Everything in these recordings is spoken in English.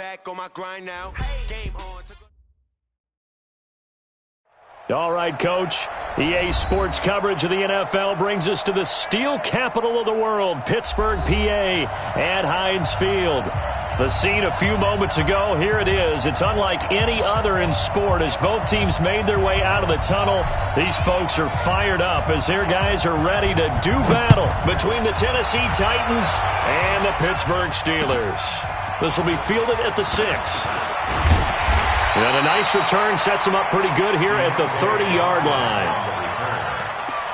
back on my grind now. Game on. All right, Coach. EA Sports coverage of the NFL brings us to the steel capital of the world, Pittsburgh, PA, at Heinz Field. The scene a few moments ago, here it is. It's unlike any other in sport as both teams made their way out of the tunnel. These folks are fired up as their guys are ready to do battle between the Tennessee Titans and the Pittsburgh Steelers. This will be fielded at the 6. And a nice return sets him up pretty good here at the 30-yard line.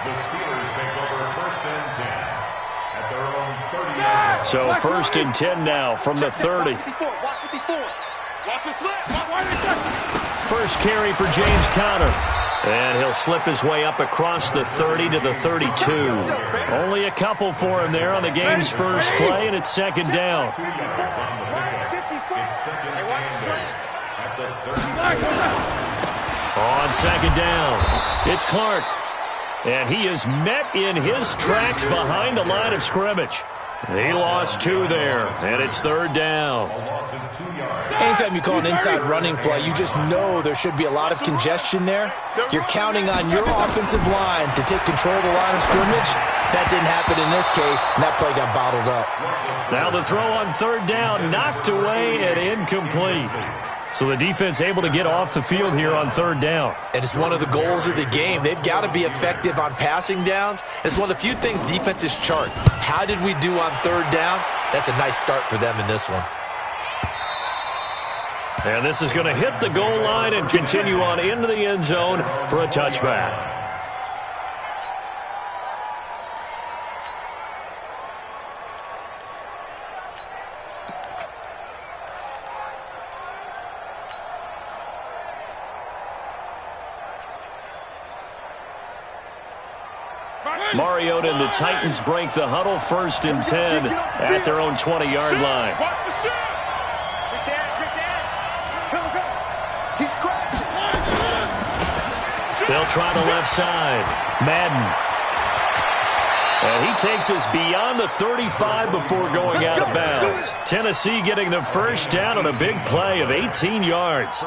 The Steelers take over first and 10 at their own 30-yard line. So first and 10 now from the 30. First carry for James Conner. And he'll slip his way up across the 30 to the 32. Only a couple for him there on the game's first play, and it's second down. On second down, it's Clark. And he is met in his tracks behind the line of scrimmage. He lost 2 there, and it's third down. Anytime you call an inside running play, you just know there should be a lot of congestion there. You're counting on your offensive line to take control of the line of scrimmage. That didn't happen in this case, and that play got bottled up. Now the throw on third down, knocked away and incomplete. So the defense able to get off the field here on third down. And it's one of the goals of the game. They've got to be effective on passing downs. It's one of the few things defenses chart. How did we do on third down? That's a nice start for them in this one. And this is going to hit the goal line and continue on into the end zone for a touchback. Mariota and the Titans break the huddle, first and 10 at their own 20-yard line. They'll try the left side. Madden. And he takes us beyond the 35 before going out of bounds. Tennessee getting the first down on a big play of 18 yards.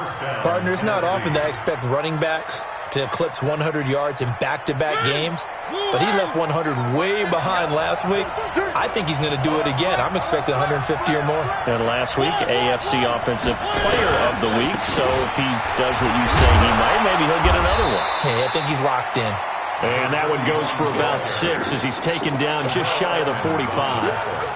Partner, it's not often that I expect running backs to eclipse 100 yards in back-to-back games, but he left 100 way behind last week. I think he's going to do it again. I'm expecting 150 or more. And last week, AFC Offensive Player of the Week, so if he does what you say he might, maybe he'll get another one. Hey, I think he's locked in. And that one goes for about 6 as he's taken down just shy of the 45.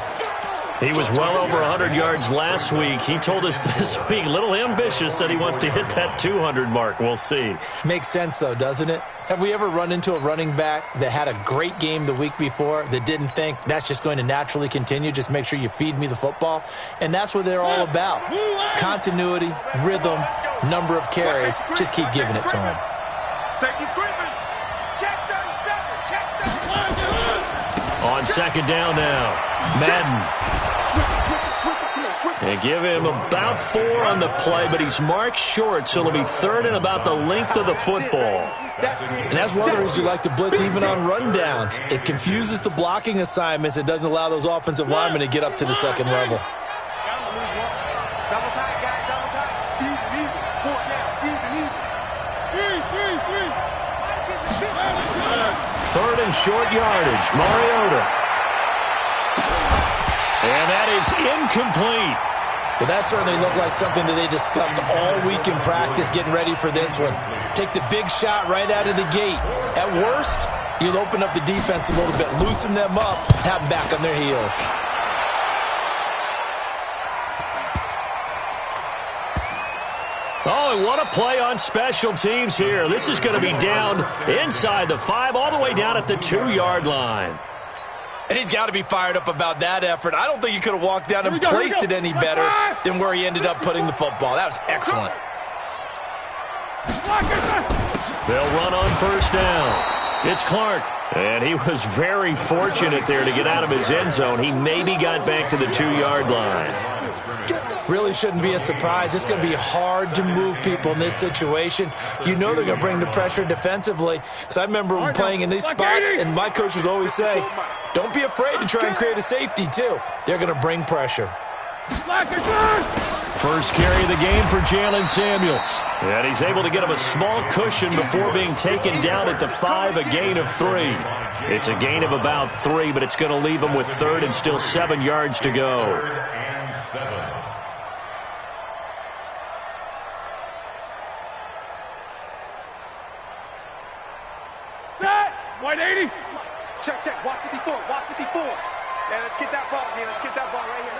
He was well over 100 yards last week. He told us this week, a little ambitious, said he wants to hit that 200 mark. We'll see. Makes sense, though, doesn't it? Have we ever run into a running back that had a great game the week before that didn't think that's just going to naturally continue? Just make sure you feed me the football. And that's what they're all about. Continuity, rhythm, number of carries. Just keep giving it to him. On second down now, Madden. They give him about 4 on the play, but he's marked short, so it'll be third and about the length of the football. And that's one of the reasons you like to blitz even on rundowns. It confuses the blocking assignments. It doesn't allow those offensive linemen to get up to the second level. Third and short yardage, Mariota. And that is incomplete. Well, that certainly looked like something that they discussed all week in practice getting ready for this one. Take the big shot right out of the gate. At worst, you'll open up the defense a little bit, loosen them up, have them back on their heels. Oh, and what a play on special teams here. This is going to be down inside the 5, all the way down at the 2-yard line. And he's got to be fired up about that effort. I don't think he could have walked down and placed it any better than where he ended up putting the football. That was excellent. They'll run on first down. It's Clark. And he was very fortunate there to get out of his end zone. He maybe got back to the 2-yard line. Really shouldn't be a surprise. It's going to be hard to move people in this situation. You know they're going to bring the pressure defensively. Because I remember playing in these spots, and my coaches always say, don't be afraid to try and create a safety, too. They're going to bring pressure. First carry of the game for Jalen Samuels. And he's able to get him a small cushion before being taken down at the 5, a gain of 3. It's a gain of about 3, but it's going to leave him with 3rd and still 7 yards to go. 3rd and 7. Set! 180. Check. Watch 54. Watch 54. Yeah, let's get that ball here. Let's get that ball right here.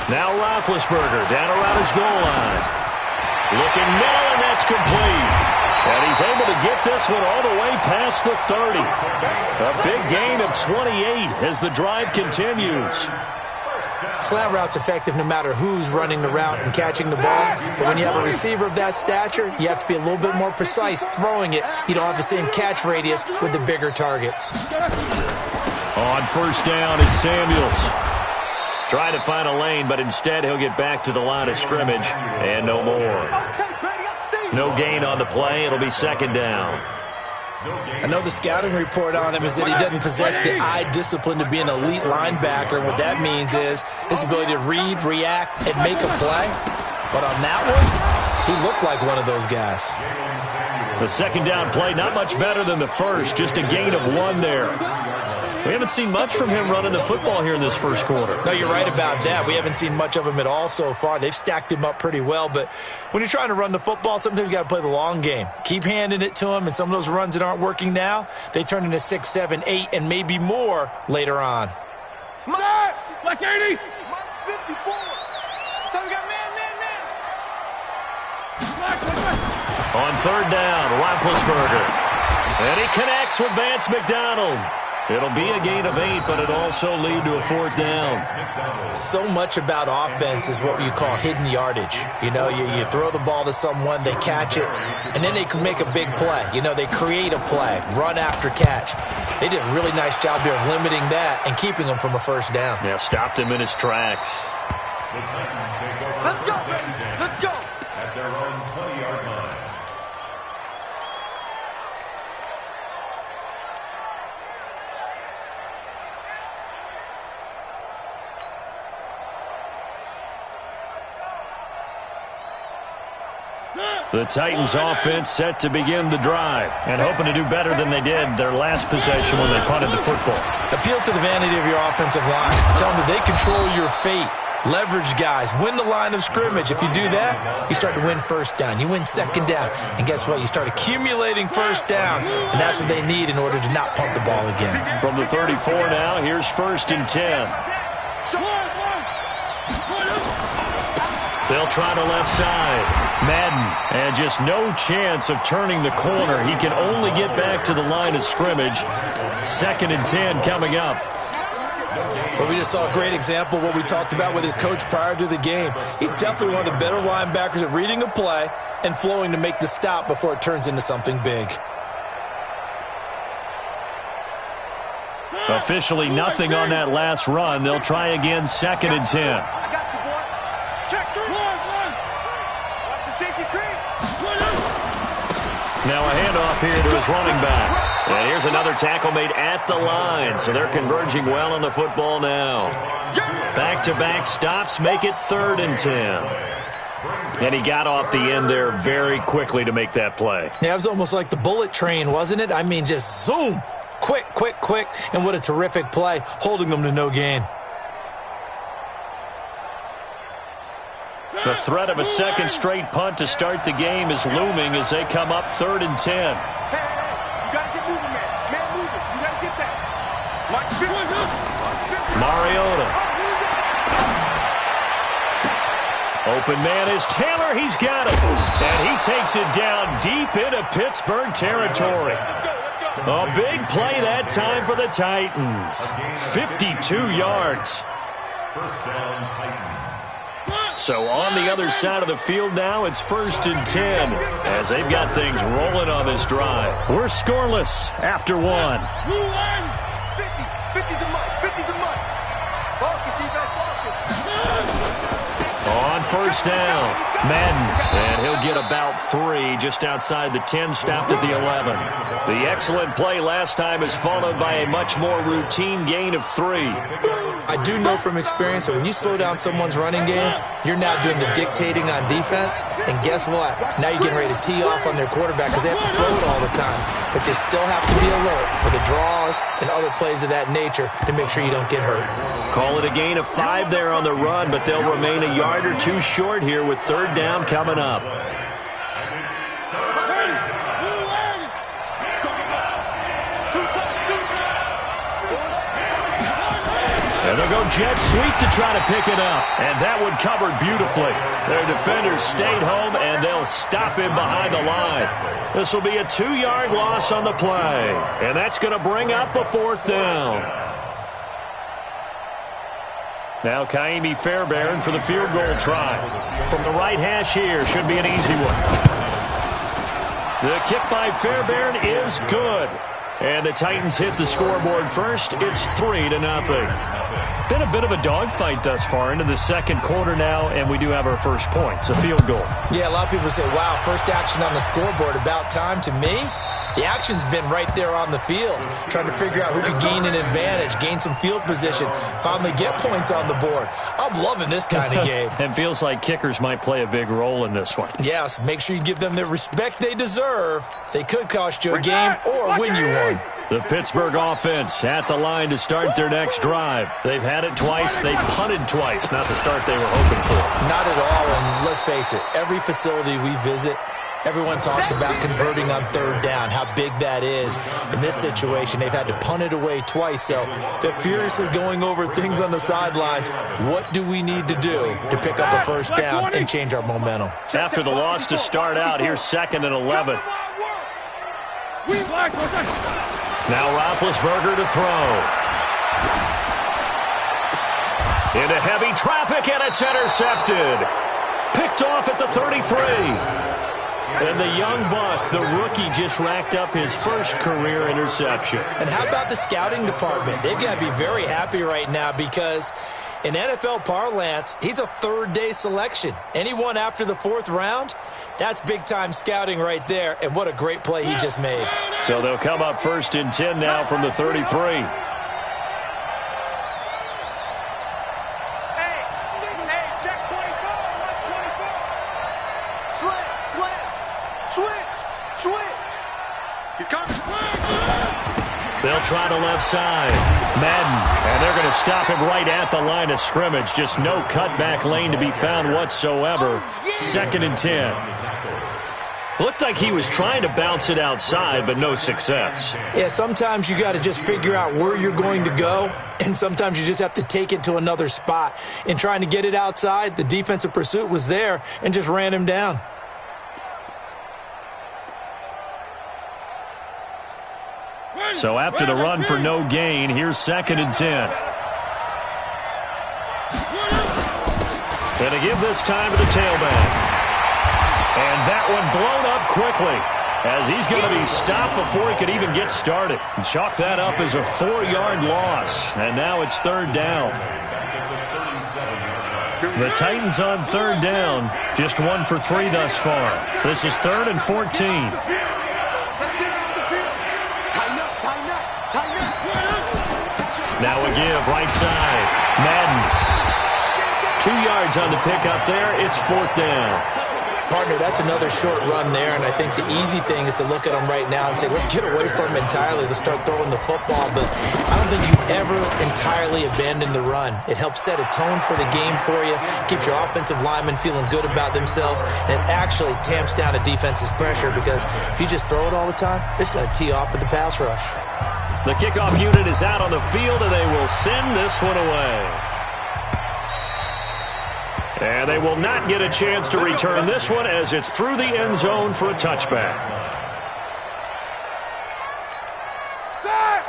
Now Roethlisberger down around his goal line. Looking middle, and that's complete. And he's able to get this one all the way past the 30. A big gain of 28 as the drive continues. Slant route's effective no matter who's running the route and catching the ball. But when you have a receiver of that stature, you have to be a little bit more precise throwing it. You don't have the same catch radius with the bigger targets. On first down, it's Samuels. Trying to find a lane, but instead he'll get back to the line of scrimmage and no more. No gain on the play. It'll be 2nd down. I know the scouting report on him is that he doesn't possess the eye discipline to be an elite linebacker. And what that means is his ability to read, react, and make a play. But on that one, he looked like one of those guys. The 2nd down play, not much better than the first. Just a gain of 1 there. We haven't seen much from him running the football here in this first quarter. No, you're right about that. We haven't seen much of him at all so far. They've stacked him up pretty well. But when you're trying to run the football, sometimes you got to play the long game. Keep handing it to him, and some of those runs that aren't working now, they turn into 6, 7, 8, and maybe more later on. Black 80. 54. So we got man. On 3rd down, Roethlisberger. And he connects with Vance McDonald. It'll be a gain of 8, but it'll also lead to a 4th down. So much about offense is what you call hidden yardage. You know, you throw the ball to someone, they catch it, and then they can make a big play. You know, they create a play, run after catch. They did a really nice job there of limiting that and keeping him from a 1st down. Yeah, stopped him in his tracks. Let's go, baby. Let's go. At their own 20-yard line. The Titans offense set to begin the drive and hoping to do better than they did their last possession when they punted the football. Appeal to the vanity of your offensive line. Tell them that they control your fate. Leverage guys. Win the line of scrimmage. If you do that, you start to win 1st down. You win 2nd down. And guess what? You start accumulating 1st downs. And that's what they need in order to not pump the ball again. From the 34 now, here's 1st and 10. They'll try to left side. Madden, and just no chance of turning the corner. He can only get back to the line of scrimmage. 2nd and 10 coming up. Well, we just saw a great example of what we talked about with his coach prior to the game. He's definitely one of the better linebackers at reading a play and flowing to make the stop before it turns into something big. Officially nothing on that last run. They'll try again, 2nd and 10. I got you, boy. Check 3. Watch the safety creep. Now a handoff here to his running back. And here's another tackle made at the line. So they're converging well on the football now. Back-to-back stops make it 3rd and 10. And he got off the end there very quickly to make that play. Yeah, it was almost like the bullet train, wasn't it? I mean, just zoom. Quick. And what a terrific play, holding them to no gain. The threat of a 2nd straight punt to start the game is looming as they come up 3rd and 10. Hey, you got to get moving, man. Man moving. You got to get that. Mariota. Open man is Taylor. He's got it. And he takes it down deep into Pittsburgh territory. A big play that time for the Titans. 52 yards. 1st down, Titans. So on the other side of the field now, it's 1st and 10 as they've got things rolling on this drive. We're scoreless after 1. 50 to Mike. 50 to Mike. Focus, defense, focus. On 1st down, Madden, and he'll get about 3 just outside the 10, stopped at the 11. The excellent play last time is followed by a much more routine gain of 3. I do know from experience that when you slow down someone's running game, you're now doing the dictating on defense. And guess what? Now you're getting ready to tee off on their quarterback because they have to throw it all the time. But you still have to be alert for the draws and other plays of that nature to make sure you don't get hurt. Call it a gain of 5 there on the run, but they'll remain a yard or two short here with third down coming up. And they'll go jet sweep to try to pick it up. And that one covered beautifully. Their defenders stayed home, and they'll stop him behind the line. This will be a 2-yard loss on the play. And that's going to bring up a fourth down. Now Kaimi Fairbairn for the field goal try. From the right hash here, should be an easy one. The kick by Fairbairn is good. And the Titans hit the scoreboard first. It's 3-0. Been a bit of a dogfight thus far into the second quarter now, and we do have our first points, a field goal. Yeah, a lot of people say, wow, first action on the scoreboard, about time. To me, the action's been right there on the field, trying to figure out who could gain an advantage, gain some field position, finally get points on the board. I'm loving this kind of game. And feels like kickers might play a big role in this one. Yes, make sure you give them the respect they deserve. They could cost you a game or win you one. The Pittsburgh offense at the line to start their next drive. They've had it twice. They punted twice. Not the start they were hoping for. Not at all, and let's face it, every facility we visit, everyone talks about converting on third down, how big that is. In this situation, they've had to punt it away twice, so they're furiously going over things on the sidelines. What do we need to do to pick up a first down and change our momentum? After the loss to start out, here's 2nd and 11. Now Roethlisberger to throw. Into heavy traffic, and it's intercepted. Picked off at the 33. And the young buck, the rookie, just racked up his first career interception. And how about the scouting department? They've got to be very happy right now because in NFL parlance, he's a third-day selection. Anyone after the 4th round, that's big-time scouting right there, and what a great play he just made. So they'll come up 1st and 10 now from the 33. They'll try the left side. Madden, and they're going to stop him right at the line of scrimmage. Just no cutback lane to be found whatsoever. 2nd and 10. Looked like he was trying to bounce it outside, but no success. Yeah, sometimes you got to just figure out where you're going to go, and sometimes you just have to take it to another spot. In trying to get it outside, the defensive pursuit was there and just ran him down. So after the run for no gain, here's 2nd and 10. Going to give this time to the tailback. And that one blown up quickly as he's going to be stopped before he could even get started. Chalk that up as a 4-yard loss. And now it's 3rd down. The Titans on 3rd down. Just 1 for 3 thus far. This is 3rd and 14. Now a give, right side. Madden. 2 yards on the pickup there. It's 4th down. Partner, that's another short run there, and I think the easy thing is to look at him right now and say, let's get away from him entirely. Let's start throwing the football, but I don't think you ever entirely abandon the run. It helps set a tone for the game for you, keeps your offensive linemen feeling good about themselves, and it actually tamps down a defense's pressure because if you just throw it all the time, it's going to tee off with the pass rush. The kickoff unit is out on the field, and they will send this one away. And they will not get a chance to return this one as it's through the end zone for a touchback.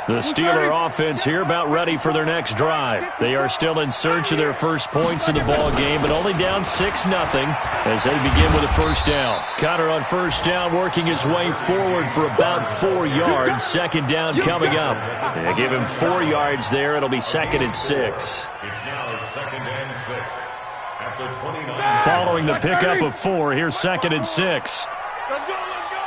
The Steeler offense here about ready for their next drive. They are still in search of their first points in the ball game, but only down 6-0 as they begin with a first down. Connor on first down working his way forward for about 4 yards. 2nd down coming up. They give him 4 yards there. It'll be 2nd and 6. It's now 2nd and 6. At the 29. Following the pickup of 4, here's 2nd and 6. Let's go, let's go.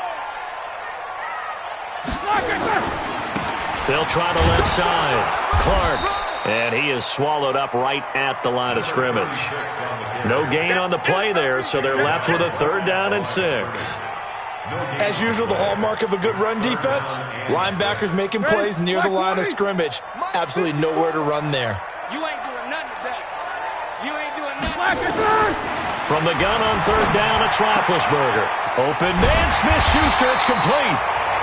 They'll try the left side. Clark And he is swallowed up right at the line of scrimmage. No gain on the play there, so they're left with a 3rd down and 6. As usual, the hallmark of a good run defense, linebackers making plays near the line of scrimmage. Absolutely nowhere to run there. You ain't doing nothing today. You ain't doing nothing. From the gun on 3rd down, it's Roethlisberger. Open man, Smith-Schuster, it's complete.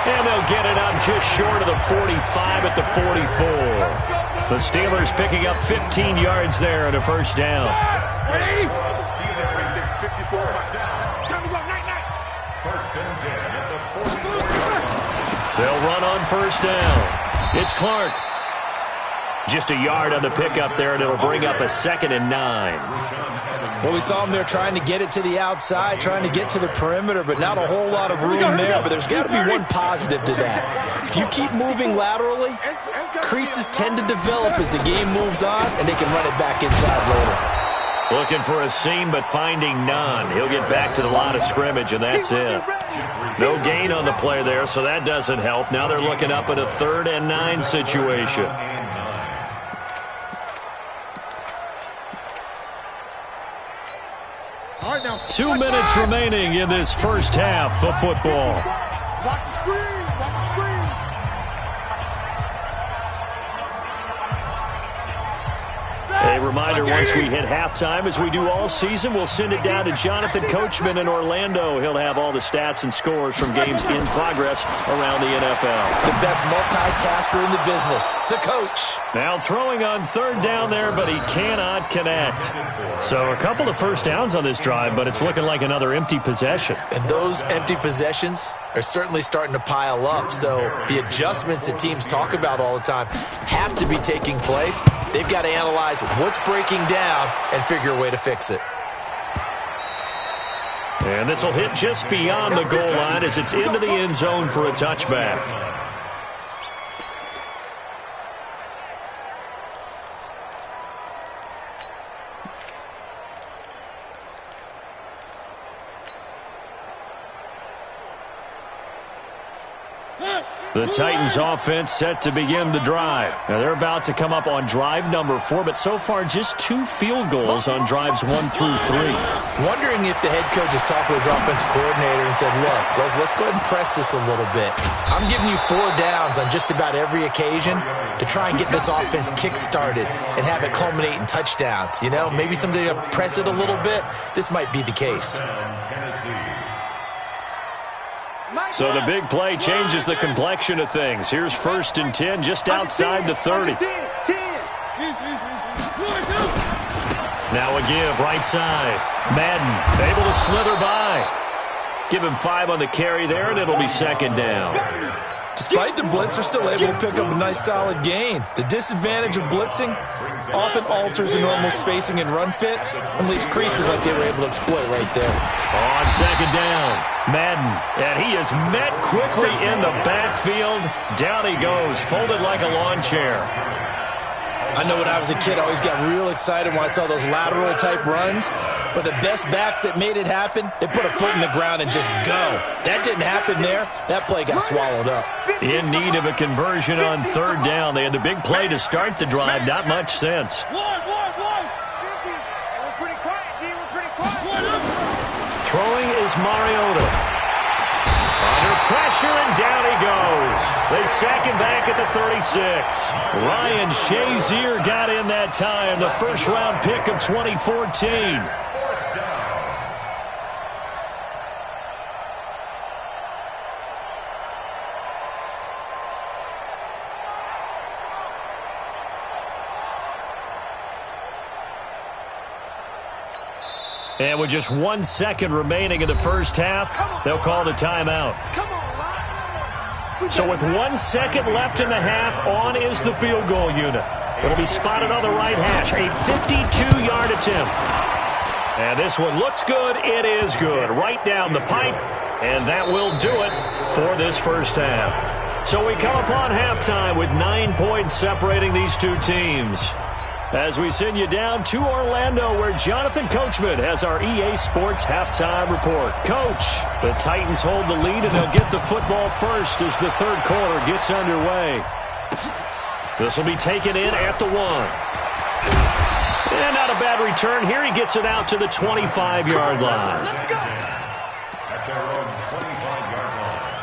And they'll get it up just short of the 45 at the 44. The Steelers picking up 15 yards there and a 1st down. Ready? 54. Time to go, night. 1st and 10 at the 44. They'll run on 1st down. It's Clark. Just a yard on the pickup there, and it'll bring up a 2nd and 9. Well, we saw them there trying to get it to the outside, trying to get to the perimeter, but not a whole lot of room there. But there's got to be one positive to that. If you keep moving laterally, creases tend to develop as the game moves on, and they can run it back inside later. Looking for a seam, but finding none. He'll get back to the line of scrimmage, and that's it. No gain on the play there, so that doesn't help. Now they're looking up at a 3rd and 9 situation. All right, now. 2 minutes remaining in this 1st half of football. Watch the screen. Watch the screen. A reminder, once we hit halftime, as we do all season, we'll send it down to Jonathan Coachman in Orlando. He'll have all the stats and scores from games in progress around the NFL. The best multitasker in the business, the coach. Now throwing on 3rd down there, but he cannot connect. So a couple of 1st downs on this drive, but it's looking like another empty possession. And those empty possessions are certainly starting to pile up. So the adjustments that teams talk about all the time have to be taking place. They've got to analyze what's breaking down and figure a way to fix it. And this will hit just beyond the goal line as it's into the end zone for a touchback. The Titans offense set to begin the drive. Now they're about to come up on drive number 4, but so far just 2 field goals on drives 1 through 3. Wondering if the head coach has talked with his offense coordinator and said, look, let's go ahead and press this a little bit. I'm giving you 4 downs on just about every occasion to try and get this offense kick-started and have it culminate in touchdowns. You know, maybe someday to press it a little bit. This might be the case. So the big play changes the complexion of things. Here's 1st and 10 just outside the 30. Now a give right side. Madden able to slither by. Give him 5 on the carry there, and it'll be 2nd down. Despite the blitz, they're still able to pick up a nice solid gain. The disadvantage of blitzing often alters the normal spacing and run fits and leaves creases like they were able to exploit right there. On 2nd down, Madden, and he is met quickly in the backfield. Down he goes, folded like a lawn chair. I know when I was a kid, I always got real excited when I saw those lateral-type runs. But the best backs that made it happen, they put a foot in the ground and just go. That didn't happen there. That play got swallowed up. In need of a conversion on 3rd down. They had the big play to start the drive. Not much sense. Throwing is Mariota. Under pressure, and down he goes. They sack him back at the 36. Ryan Shazier got in that time, the 1st-round pick of 2014. And with just 1 second remaining in the 1st half, they'll call the timeout. So with 1 second left in the half, on is the field goal unit. It'll be spotted on the right hash, a 52-yard attempt. And this one looks good. It is good. Right down the pipe, and that will do it for this 1st half. So we come upon halftime with 9 points separating these 2 teams. As we send you down to Orlando, where Jonathan Coachman has our EA Sports halftime report. Coach, the Titans hold the lead, and they'll get the football first as the 3rd quarter gets underway. This will be taken in at the 1. And not a bad return here. He gets it out to the 25-yard line. At their own 25-yard line.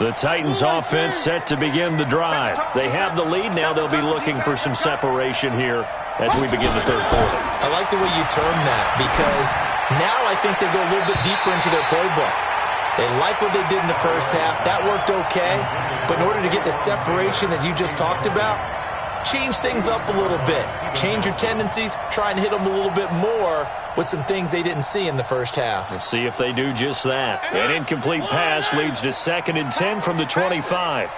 The Titans offense set to begin the drive. They have the lead. Now they'll be looking for some separation here as we begin the third quarter. I like the way you term that because now I think they go a little bit deeper into their playbook. They like what they did in the first half. That worked okay. But in order to get the separation that you just talked about, change things up a little bit. Change your tendencies. Try and hit them a little bit more with some things they didn't see in the first half. Let's see if they do just that. An incomplete pass leads to 2nd and 10 from the 25.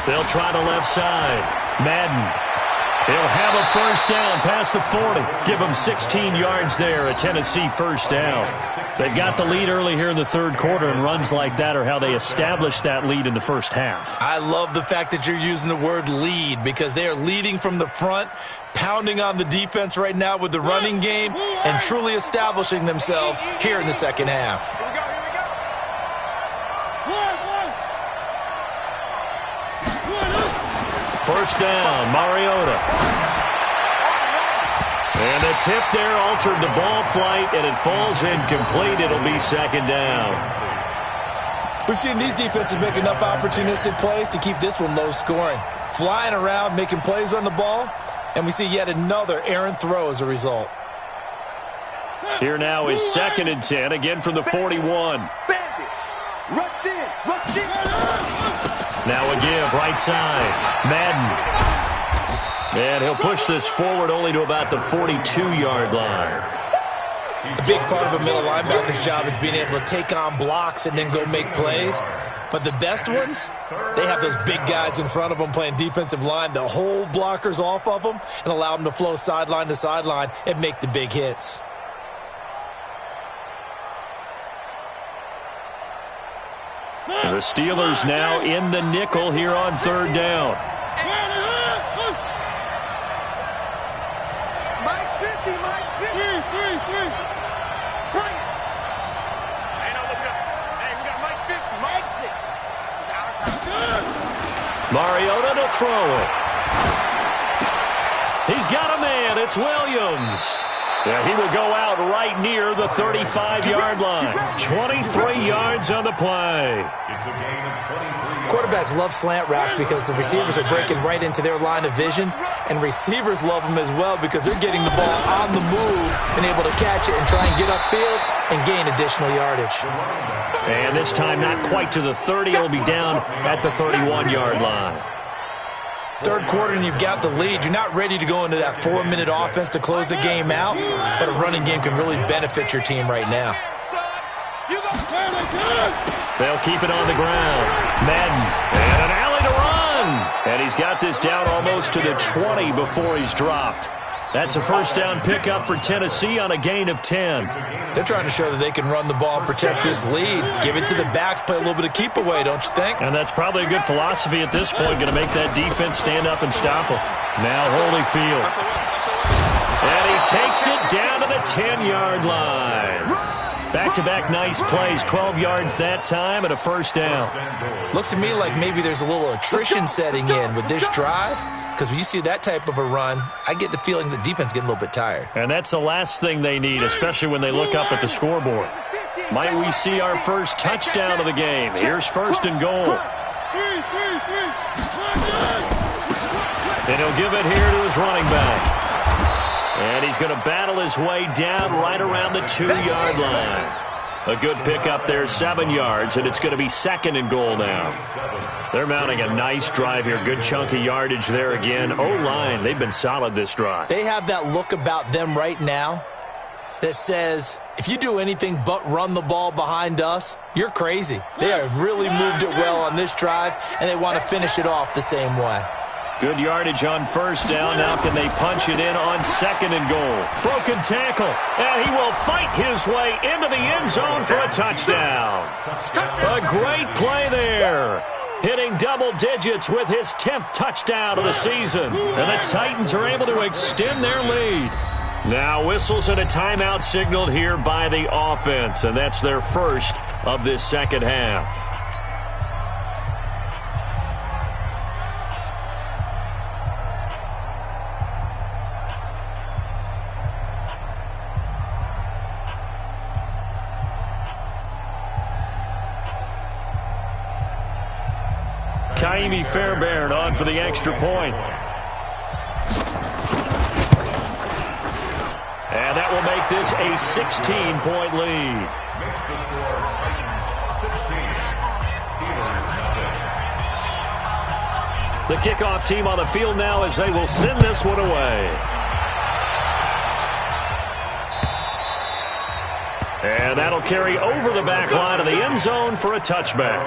They'll try the left side. Madden. He'll have a first down past the 40. Give them 16 yards there, a Tennessee first down. They've got the lead early here in the third quarter, and runs like that are how they established that lead in the first half. I love the fact that you're using the word lead because they are leading from the front, pounding on the defense right now with the running game, and truly establishing themselves here in the second half. First down, Mariota. And a tip there altered the ball flight, and it falls incomplete. It'll be 2nd down. We've seen these defenses make enough opportunistic plays to keep this one low scoring. Flying around, making plays on the ball, and we see yet another errant throw as a result. Here now is 2nd and 10, again from the 41. Rush in. Now a give, right side. Madden. And he'll push this forward only to about the 42-yard line. A big part of a middle linebacker's job is being able to take on blocks and then go make plays. But the best ones, they have those big guys in front of them playing defensive line to hold blockers off of them and allow them to flow sideline to sideline and make the big hits. The Steelers now in the nickel here on 3rd down. Mike's 50. Bring it. Hey, no, look up. Hey, we got Mike 50. Mike's it. It's our time. Mariota to throw it. He's got a man. It's Williams. Yeah, he will go out right near the 35-yard line. 23 yards on the play. It's a gain of 23. Quarterbacks love slant routes because the receivers are breaking right into their line of vision, and receivers love them as well because they're getting the ball on the move and able to catch it and try and get upfield and gain additional yardage. And this time not quite to the 30. It'll be down at the 31-yard line. Third quarter and you've got the lead. You're not ready to go into that 4-minute offense to close the game out, but a running game can really benefit your team right now. They'll keep it on the ground. Madden, and an alley to run. And he's got this down almost to the 20 before he's dropped. That's a first down pickup for Tennessee on a gain of 10. They're trying to show that they can run the ball and protect this lead. Give it to the backs, play a little bit of keep away, don't you think? And that's probably a good philosophy at this point, going to make that defense stand up and stop them. Now Holyfield. And he takes it down to the 10-yard line. Back-to-back nice plays, 12 yards that time and a first down. Looks to me like maybe there's a little attrition setting in with this drive. Because when you see that type of a run, I get the feeling the defense getting a little bit tired. And that's the last thing they need, especially when they look up at the scoreboard. Might we see our first touchdown of the game? Here's 1st and goal. And he'll give it here to his running back. And he's going to battle his way down right around the 2-yard line. A good pickup there, 7 yards, and it's going to be 2nd and goal now. They're mounting a nice drive here. Good chunk of yardage there again. O-line, they've been solid this drive. They have that look about them right now that says, if you do anything but run the ball behind us, you're crazy. They have really moved it well on this drive, and they want to finish it off the same way. Good yardage on first down. Now can they punch it in on 2nd and goal? Broken tackle, and he will fight his way into the end zone for a touchdown. A great play there. Hitting double digits with his 10th touchdown of the season. And the Titans are able to extend their lead. Now whistles and a timeout signaled here by the offense, and that's their first of this second half. Kaimi Fairbairn on for the extra point. And that will make this a 16-point lead. Makes the score Titans 16, Steelers nothing. The kickoff team on the field now as they will send this one away. And that'll carry over the back line of the end zone for a touchback.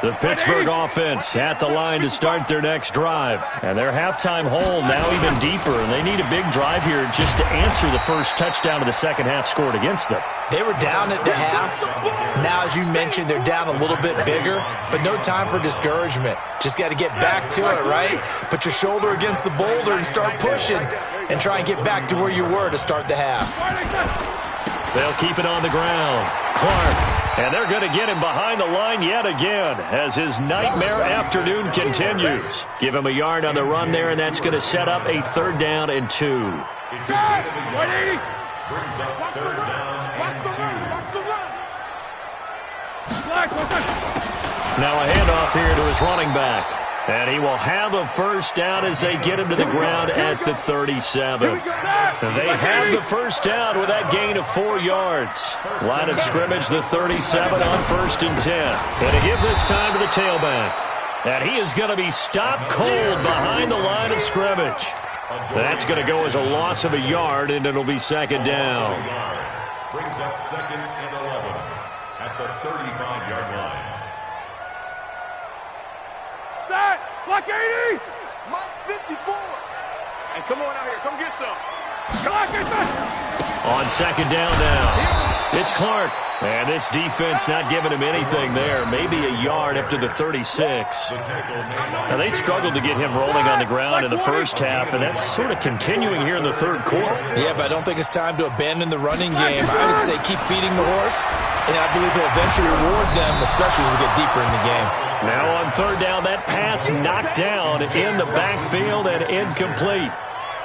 The Pittsburgh offense at the line to start their next drive. And their halftime hole now even deeper, and they need a big drive here just to answer the first touchdown of the second half scored against them. They were down at the half. Now, as you mentioned, they're down a little bit bigger, but no time for discouragement. Just got to get back to it, right? Put your shoulder against the boulder and start pushing and try and get back to where you were to start the half. They'll keep it on the ground. Clark. And they're going to get him behind the line yet again as his nightmare afternoon continues. Give him a yard on the run there, and that's going to set up a 3rd down and 2. It's a 180. Brings up 3rd down and 2. Now a handoff here to his running back. And he will have a 1st down as they get him to the ground at the 37. They have the 1st down with that gain of 4 yards. Line of scrimmage, the 37 on 1st and 10. And to give this time to the tailback. And he is going to be stopped cold behind the line of scrimmage. That's going to go as a loss of a yard, and it'll be 2nd down. Brings up 2nd and 11 at the 35-yard line. Block 80! Mike 54! And come on out here, come get some. On 2nd down now, it's Clark. And this defense not giving him anything there. Maybe a yard up to the 36. Now, they struggled to get him rolling on the ground in the first half, and that's sort of continuing here in the 3rd quarter. Yeah, but I don't think it's time to abandon the running game. I would say keep feeding the horse, and I believe he'll eventually reward them, especially as we get deeper in the game. Now on 3rd down, that pass knocked down in the backfield and incomplete.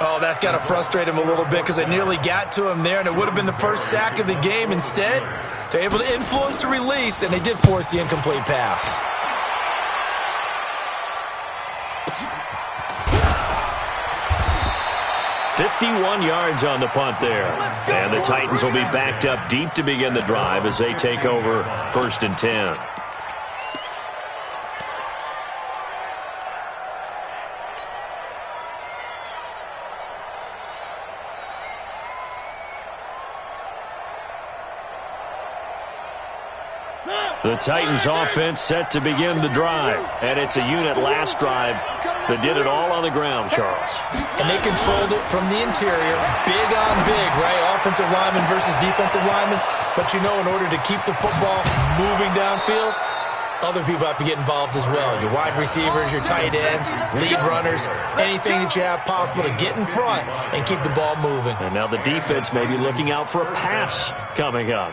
Oh, that's got to frustrate him a little bit because they nearly got to him there, and it would have been the first sack of the game. Instead, they're able to influence the release, and they did force the incomplete pass. "51 yards on the punt there. And the Titans will be backed up deep to begin the drive as they take over 1st and 10. The Titans offense set to begin the drive. And it's a unit last drive that did it all on the ground, Charles. And they controlled it from the interior, big on big, right? Offensive lineman versus defensive lineman. But you know, in order to keep the football moving downfield, other people have to get involved as well. Your wide receivers, your tight ends, lead runners, anything that you have possible to get in front and keep the ball moving. And now the defense may be looking out for a pass coming up.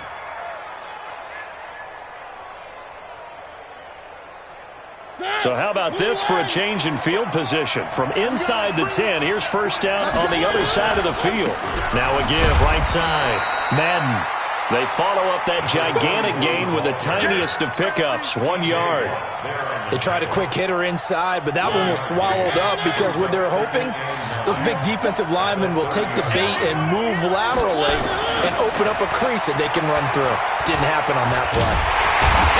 So how about this for a change in field position? From inside the 10, here's 1st down on the other side of the field. Now a give, right side. Madden. They follow up that gigantic gain with the tiniest of pickups, 1 yard. They tried a quick hitter inside, but that one was swallowed up because what they're hoping, those big defensive linemen will take the bait and move laterally and open up a crease that they can run through. Didn't happen on that play.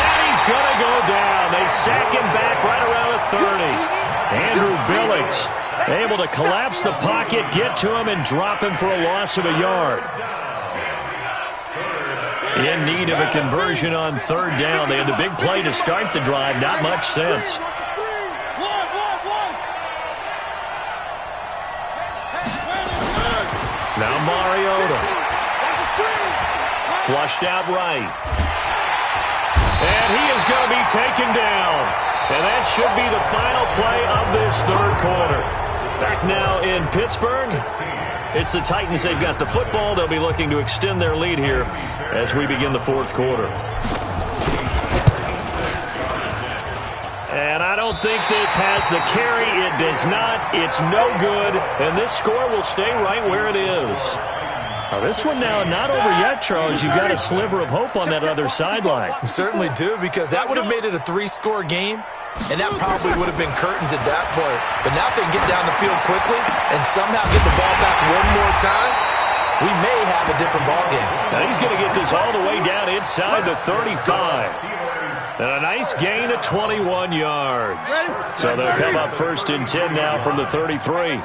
And he's going to go down. They sack him back right around the 30. Andrew Billings able to collapse the pocket, get to him, and drop him for a loss of a yard. In need of a conversion on 3rd down. They had the big play to start the drive. Not much sense. Now Mariota. Flushed out right. And he is going to be taken down. And that should be the final play of this 3rd quarter. Back now in Pittsburgh. It's the Titans. They've got the football. They'll be looking to extend their lead here as we begin the fourth quarter. And I don't think this has the carry. It does not. It's no good. And this score will stay right where it is. Now this one now not over yet, Charles. You've got a sliver of hope on that other sideline. You certainly do, because that would have made it a 3-score game. And that probably would have been curtains at that point. But now if they can get down the field quickly and somehow get the ball back one more time, we may have a different ball game. Now he's going to get this all the way down inside the 35. And a nice gain of 21 yards. So they'll come up 1st and 10 now from the 33.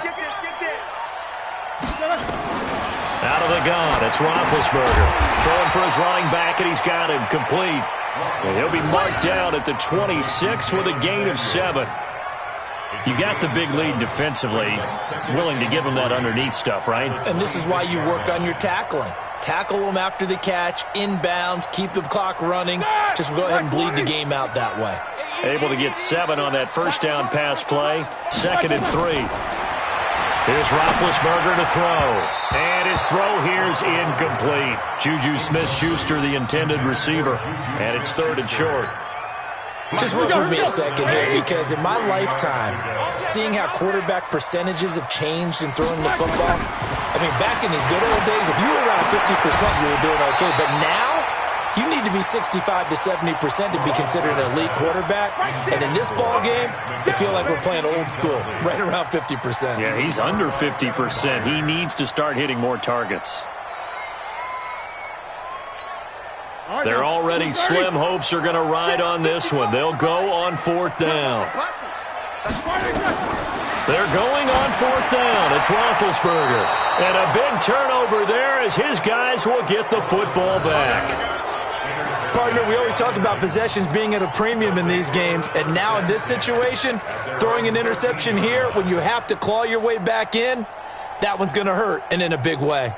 Out of the gun, it's Roethlisberger. Throwing for his running back, and he's got him complete. And he'll be marked down at the 26 with a gain of 7. You got the big lead defensively, willing to give him that underneath stuff, right? And this is why you work on your tackling. Tackle them after the catch, inbounds, keep the clock running. Just go ahead and bleed the game out that way. Able to get 7 on that first down pass play. 2nd and 3. Here's Roethlisberger to throw. And his throw here's incomplete. Juju Smith-Schuster, the intended receiver. And it's 3rd and short. Just work with me a second here, because in my lifetime, seeing how quarterback percentages have changed in throwing the football, I mean, back in the good old days, if you were around 50%, you were doing okay. But now, you need to be 65 to 70% to be considered an elite quarterback. And in this ball game, I feel like we're playing old school, right around 50%. Yeah, he's under 50%. He needs to start hitting more targets. Their already slim hopes are going to ride on this one. They'll go on 4th down. They're going on 4th down. It's Roethlisberger. And a big turnover there as his guys will get the football back. Partner, we always talk about possessions being at a premium in these games, and now in this situation, throwing an interception here when you have to claw your way back in, that one's going to hurt, and in a big way.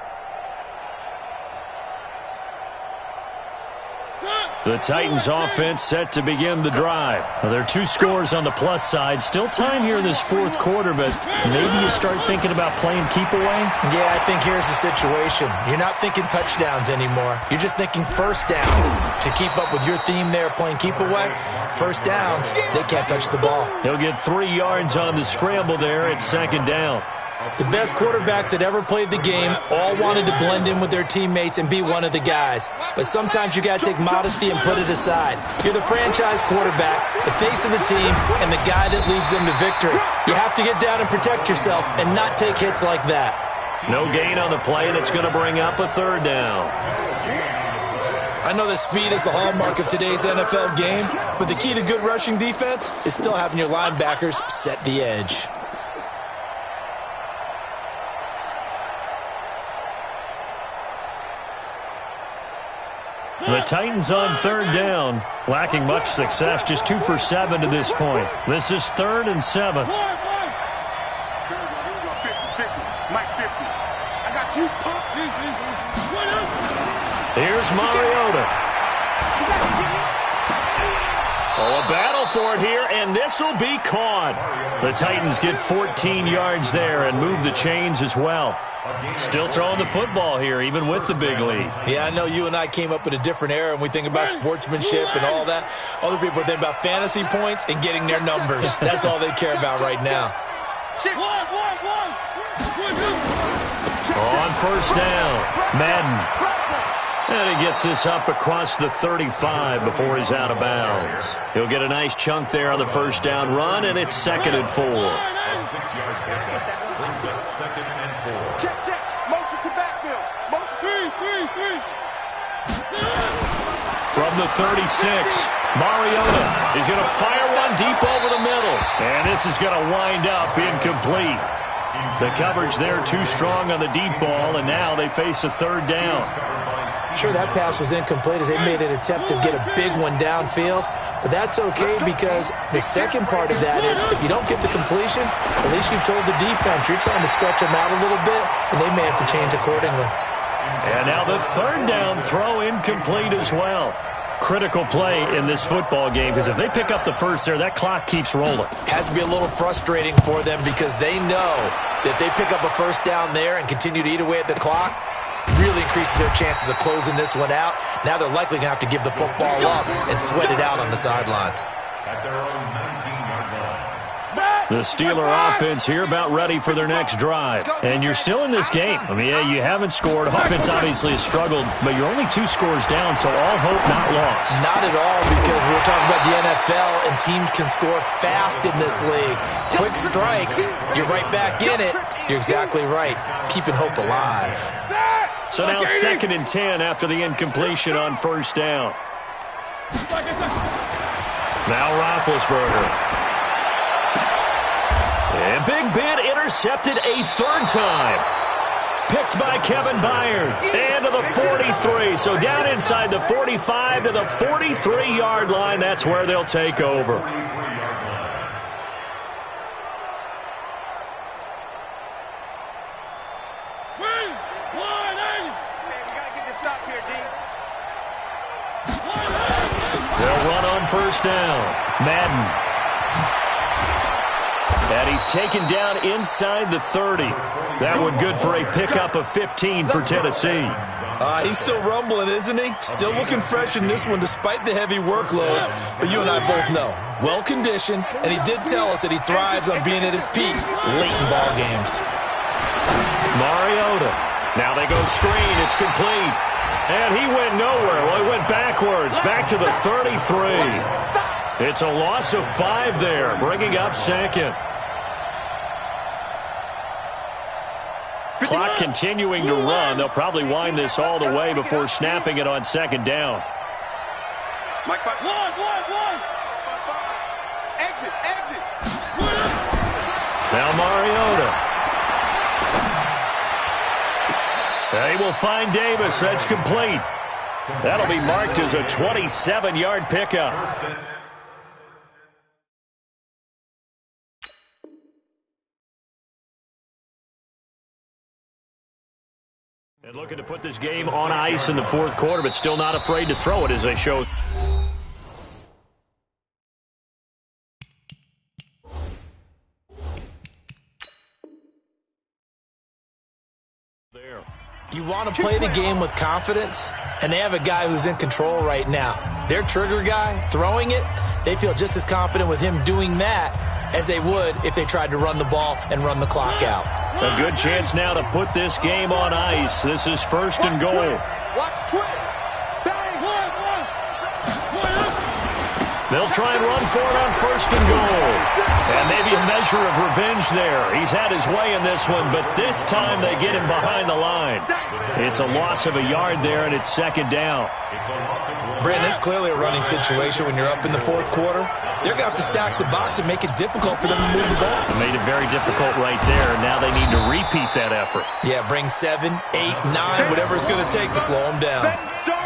The Titans offense set to begin the drive. Well, there are 2 scores on the plus side. Still time here in this 4th quarter, but maybe you start thinking about playing keep away? Yeah, I think here's the situation. You're not thinking touchdowns anymore. You're just thinking first downs. To keep up with your theme there, playing keep away, first downs, they can't touch the ball. He'll get 3 yards on the scramble there at 2nd down. The best quarterbacks that ever played the game all wanted to blend in with their teammates and be one of the guys. But sometimes you got to take modesty and put it aside. You're the franchise quarterback, the face of the team, and the guy that leads them to victory. You have to get down and protect yourself and not take hits like that. No gain on the play. That's going to bring up a 3rd down. I know that speed is the hallmark of today's NFL game, but the key to good rushing defense is still having your linebackers set the edge. The Titans on 3rd down, lacking much success, just 2 for 7 to this point. This is 3rd and 7. Here's Mariota. Oh, a battle for it here, and this will be caught. The Titans get 14 yards there and move the chains as well. Still throwing the football here, even with the big lead. Yeah, I know you and I came up in a different era, and we think about sportsmanship and all that. Other people think about fantasy points and getting their numbers. That's all they care about right now. On 1st down, Madden. And he gets this up across the 35 before he's out of bounds. He'll get a nice chunk there on the 1st down run, and it's 2nd and 4. 6-yard pass brings up 2nd and 4. Check. Motion to backfield. Motion. 3. From the 36, Mariota is going to fire one deep over the middle. And this is going to wind up incomplete. The coverage there too strong on the deep ball, and now they face a 3rd down. Sure, that pass was incomplete as they made an attempt to get a big one downfield, but that's okay because the second part of that is if you don't get the completion, at least you've told the defense you're trying to stretch them out a little bit, and they may have to change accordingly. And now the 3rd down throw incomplete as well. critical play in this football game because if they pick up the first there, that clock keeps rolling. Has to be a little frustrating for them because they know that they pick up a first down there and continue to eat away at the clock, really increases their chances of closing this one out. Now they're likely going to have to give the football up and sweat it out on the sideline. At their own 19-yard line. The Steeler offense here about ready for their next drive. And you're still in this game. I mean, yeah, you haven't scored. Offense obviously has struggled, but you're only 2 scores down, so all hope not lost. Not at all, because we're talking about the NFL, and teams can score fast in this league. Quick strikes, you're right back in it. You're exactly right. Keeping hope alive. So now 2nd and 10 after the incompletion on first down. Now Roethlisberger. And Big Ben intercepted a 3rd time. Picked by Kevin Byard. And to the 43. So down inside the 45 to the 43-yard line. That's where they'll take over. They'll run on first down. Madden. And he's taken down inside the 30. That one good for a pickup of 15 for Tennessee. He's still rumbling, isn't he? Still looking fresh in this one despite the heavy workload. But you and I both know, well-conditioned, and he did tell us that he thrives on being at his peak late in ball games. Mariota. Now they go screen. It's complete. And he went nowhere. Well, he went backwards, back to the 33. It's a loss of 5 there, bringing up 2nd. Clock continuing to run. They'll probably wind this all the way before snapping it on 2nd down. Exit. Now Mariota. They will find Davis. That's complete. That'll be marked as a 27-yard pickup. And looking to put this game on ice in the 4th quarter, but still not afraid to throw it as they show. There. You want to play the game with confidence, and they have a guy who's in control right now. Their trigger guy, throwing it, they feel just as confident with him doing that as they would if they tried to run the ball and run the clock out. A good chance now to put this game on ice. This is 1st and goal. Watch twins. Bang. They'll try and run for it on 1st and goal. And maybe a measure of revenge there. He's had his way in this one, but this time they get him behind the line. It's a loss of a yard there, and it's 2nd down. Brandon, it's clearly a running situation when you're up in the 4th quarter. They're going to have to stack the box and make it difficult for them to move the ball. Made it very difficult right there. Now they need to repeat that effort. Yeah, bring 7, 8, 9, whatever it's going to take to slow them down.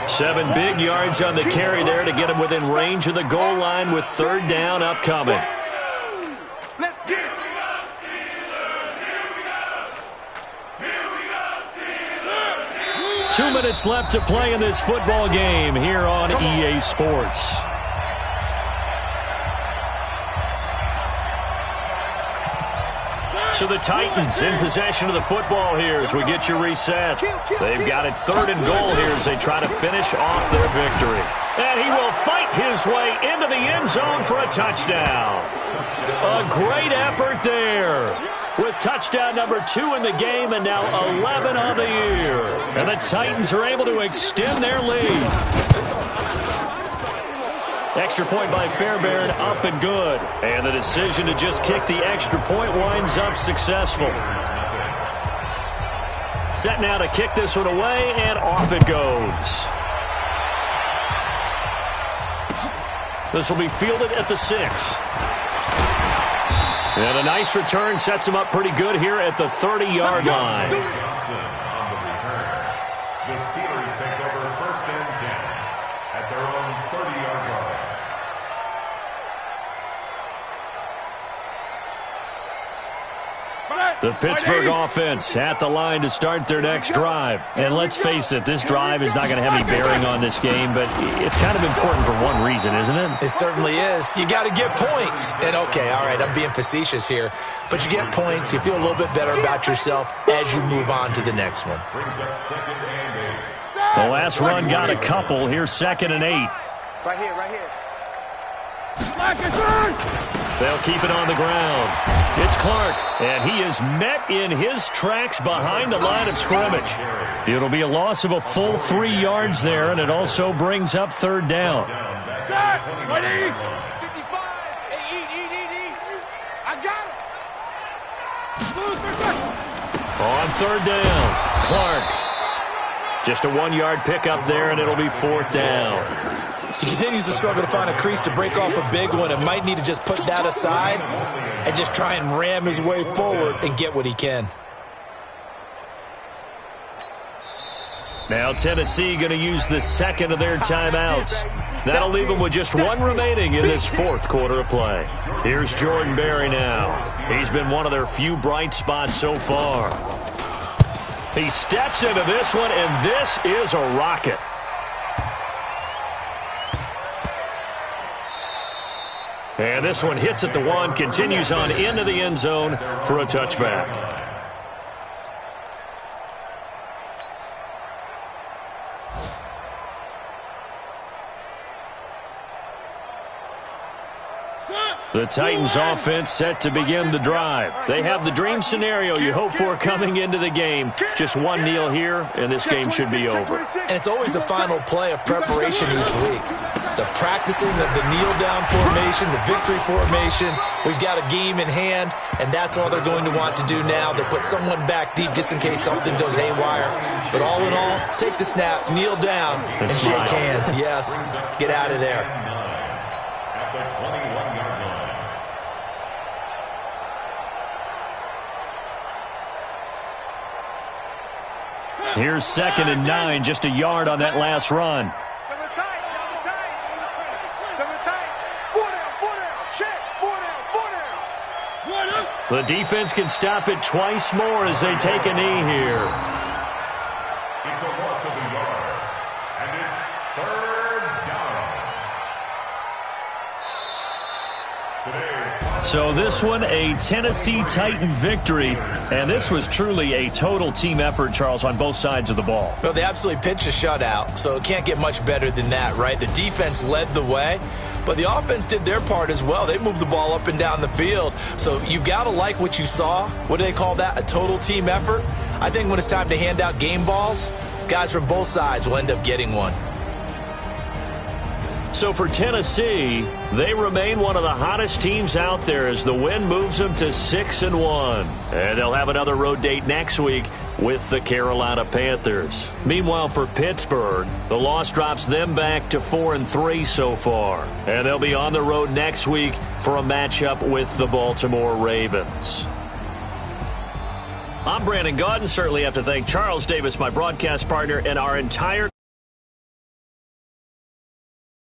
7 big yards on the carry there to get him within range of the goal line with 3rd down upcoming. Let's get it. 2 minutes left to play in this football game here on EA Sports. So the Titans in possession of the football here as we get you reset. They've got it 3rd and goal here as they try to finish off their victory. And he will fight his way into the end zone for a touchdown. A great effort there with touchdown number 2 in the game and now 11 on the year. And the Titans are able to extend their lead. Extra point by Fairbairn, up and good. And the decision to just kick the extra point winds up successful. Set now to kick this one away, and off it goes. This will be fielded at the 6. And a nice return sets him up pretty good here at the 30-yard line. On the return, the Steelers take over 1st and 10 at their own 30-yard line. The Pittsburgh offense at the line to start their next drive. And let's face it, this drive is not going to have any bearing on this game, but it's kind of important for one reason, isn't it? It certainly is. You got to get points. And, okay, all right, I'm being facetious here, but you get points. You feel a little bit better about yourself as you move on to the next one. The last run got a couple. Here's 2nd and 8. Right here, right here. They'll keep it on the ground. It's Clark, and he is met in his tracks behind the line of scrimmage. It'll be a loss of a full 3 yards there, and it also brings up 3rd down. 55. Hey, eat. I got it. On 3rd down, Clark. Just a 1-yard pickup there, and it'll be 4th down. He continues to struggle to find a crease to break off a big one and might need to just put that aside and just try and ram his way forward and get what he can. Now Tennessee going to use the 2nd of their timeouts. That'll leave them with just 1 remaining in this 4th quarter of play. Here's Jordan Berry now. He's been one of their few bright spots so far. He steps into this one, and this is a rocket. And this one hits at the 1, continues on into the end zone for a touchback. The Titans offense set to begin the drive. They have the dream scenario you hope for coming into the game. Just 1 kneel here, and this game should be over. And it's always the final play of preparation each week. The practicing of the kneel-down formation, the victory formation. We've got a game in hand, and that's all they're going to want to do now. They put someone back deep just in case something goes haywire. But all in all, take the snap, kneel down, and shake hands. Yes, get out of there. At the 21-yard line. Here's 2nd and 9, just a yard on that last run. The defense can stop it twice more as they take a knee here. It's a loss of a yard, and it's 3rd down. So this one, a Tennessee Titan victory, and this was truly a total team effort, Charles, on both sides of the ball. Well, they absolutely pitched a shutout, so it can't get much better than that, right? The defense led the way, but the offense did their part as well. They moved the ball up and down the field, so you've got to like what you saw. What do they call that? A total team effort? I think when it's time to hand out game balls, guys from both sides will end up getting one. So for Tennessee, they remain one of the hottest teams out there as the win moves them to 6-1. And they'll have another road date next week with the Carolina Panthers. Meanwhile, for Pittsburgh, the loss drops them back to 4-3 so far. And they'll be on the road next week for a matchup with the Baltimore Ravens. I'm Brandon Gaudin. Certainly have to thank Charles Davis, my broadcast partner, and our entire